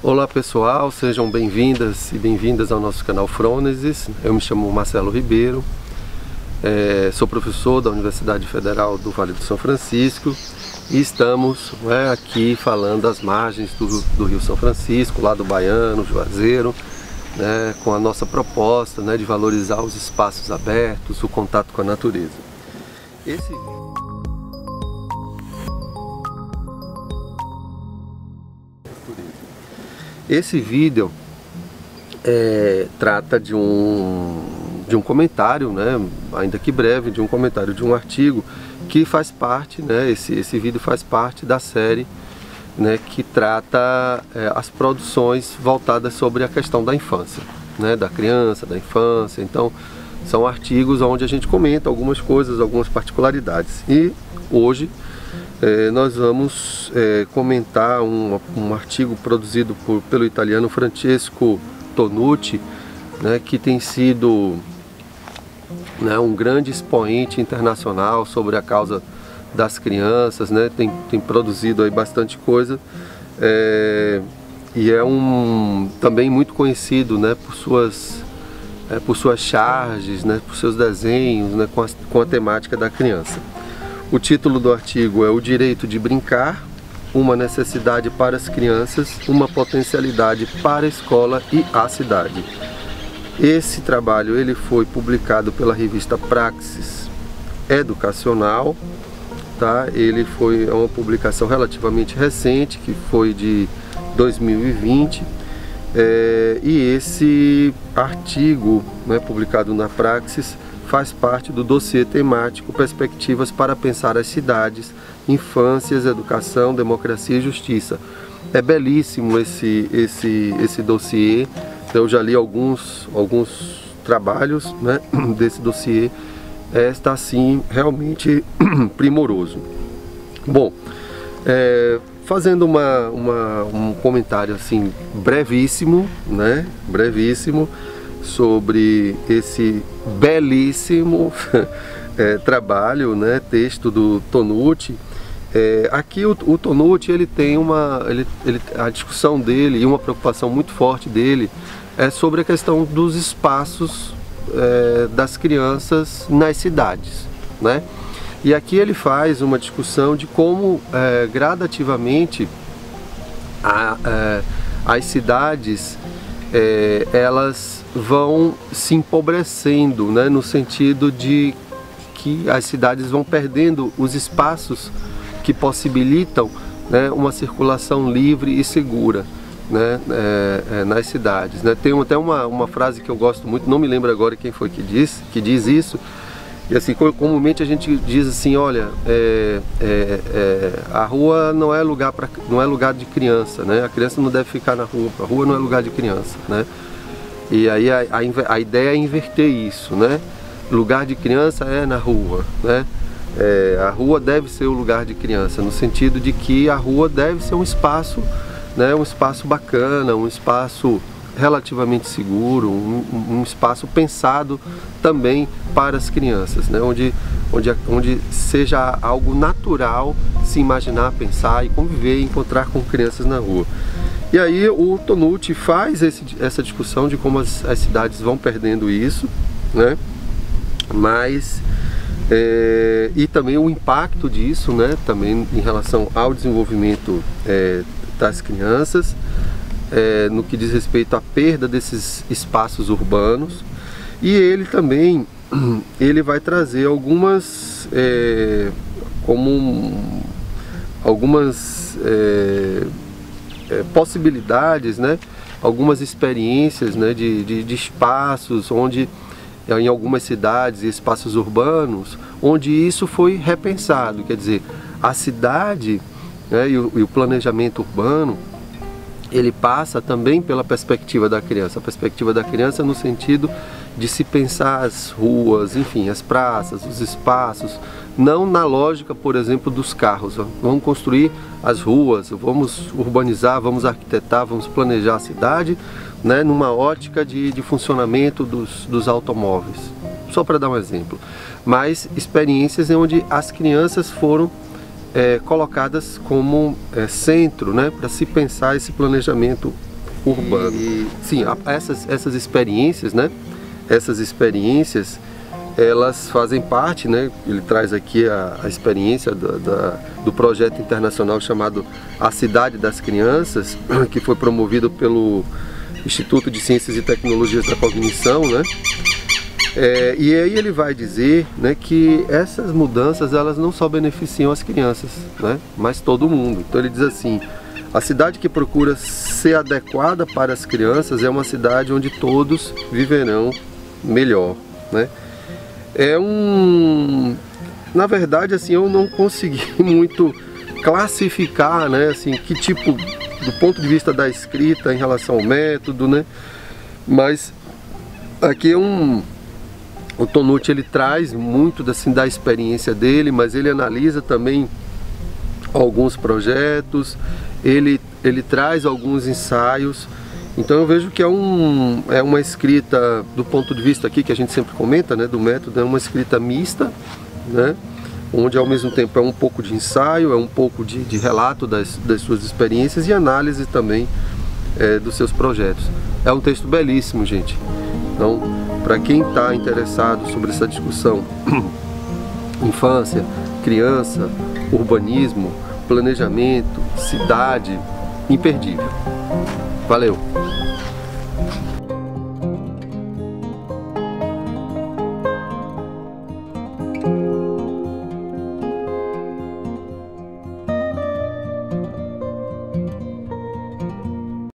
Olá pessoal, sejam bem-vindas e bem-vindas ao nosso canal Frônesis. Eu me chamo Marcelo Ribeiro, sou professor da Universidade Federal do Vale do São Francisco e estamos aqui falando às margens do Rio São Francisco, lá do Baiano, Juazeiro, com a nossa proposta de valorizar os espaços abertos, o contato com a natureza. Esse vídeo trata de um comentário, ainda que breve, de um comentário de um artigo que faz parte, esse vídeo faz parte da série que trata as produções voltadas sobre a questão da infância, da criança, da infância. Então são artigos onde a gente comenta algumas coisas, algumas particularidades. E hoje nós vamos comentar um artigo produzido pelo italiano Francesco Tonucci, que tem sido um grande expoente internacional sobre a causa das crianças, tem produzido aí bastante coisa, e é também muito conhecido por suas charges, por seus desenhos, com a temática da criança. O título do artigo é O Direito de Brincar, uma necessidade para as crianças, uma potencialidade para a escola e a cidade. Esse trabalho ele foi publicado pela revista Praxis Educacional, é uma publicação relativamente recente, que foi de 2020, e esse artigo, publicado na Praxis, faz parte do dossiê temático Perspectivas para Pensar as Cidades, Infâncias, Educação, Democracia e Justiça. É belíssimo esse dossiê. Eu já li alguns trabalhos desse dossiê. Está assim realmente primoroso. Bom, fazendo um comentário assim brevíssimo, brevíssimo, sobre esse belíssimo trabalho, texto do Tonucci. Aqui o Tonucci ele tem a discussão dele e uma preocupação muito forte dele é sobre a questão dos espaços das crianças nas cidades, E aqui ele faz uma discussão de como gradativamente as cidades elas vão se empobrecendo, no sentido de que as cidades vão perdendo os espaços que possibilitam uma circulação livre e segura nas cidades. Tem até uma frase que eu gosto muito, não me lembro agora quem foi que diz isso, e assim, comumente a gente diz assim, olha, a rua não é lugar de criança, a criança não deve ficar na rua, a rua não é lugar de criança, E aí a ideia é inverter isso, Lugar de criança é na rua, A rua deve ser o lugar de criança, no sentido de que a rua deve ser um espaço, um espaço bacana, um espaço relativamente seguro, um espaço pensado também para as crianças, onde seja algo natural se imaginar, pensar e conviver e encontrar com crianças na rua. E aí o Tonucci faz essa discussão de como as cidades vão perdendo isso, Mas e também o impacto disso, também em relação ao desenvolvimento das crianças, no que diz respeito à perda desses espaços urbanos. E ele também vai trazer algumas possibilidades, algumas experiências de espaços onde, em algumas cidades e espaços urbanos, onde isso foi repensado. Quer dizer, a cidade e o planejamento urbano, ele passa também pela perspectiva da criança. A perspectiva da criança no sentido de se pensar as ruas, enfim, as praças, os espaços, não na lógica, por exemplo, dos carros. Vamos construir as ruas, vamos urbanizar, vamos arquitetar, vamos planejar a cidade, numa ótica de funcionamento dos automóveis. Só para dar um exemplo. Mas experiências em onde as crianças foram colocadas como centro, né, para se pensar esse planejamento urbano. E, sim, essas experiências, né, elas fazem parte, né, ele traz aqui a experiência do projeto internacional chamado A Cidade das Crianças, que foi promovido pelo Instituto de Ciências e Tecnologias da Cognição, né? E aí ele vai dizer, né, que essas mudanças elas não só beneficiam as crianças, né, mas todo mundo. Então ele diz assim: a cidade que procura ser adequada para as crianças é uma cidade onde todos viverão melhor, né? Na verdade, assim, eu não consegui muito classificar, né, assim, que tipo, do ponto de vista da escrita em relação ao método, né? Mas aqui o Tonucci, ele traz muito assim, da experiência dele, mas ele analisa também alguns projetos, ele traz alguns ensaios. Então eu vejo que é uma escrita, do ponto de vista aqui que a gente sempre comenta, né, do método, é uma escrita mista, né, onde ao mesmo tempo é um pouco de ensaio, é um pouco de relato das suas experiências e análise também dos seus projetos. É um texto belíssimo, gente. Então, para quem está interessado sobre essa discussão, infância, criança, urbanismo, planejamento, cidade, imperdível. Valeu!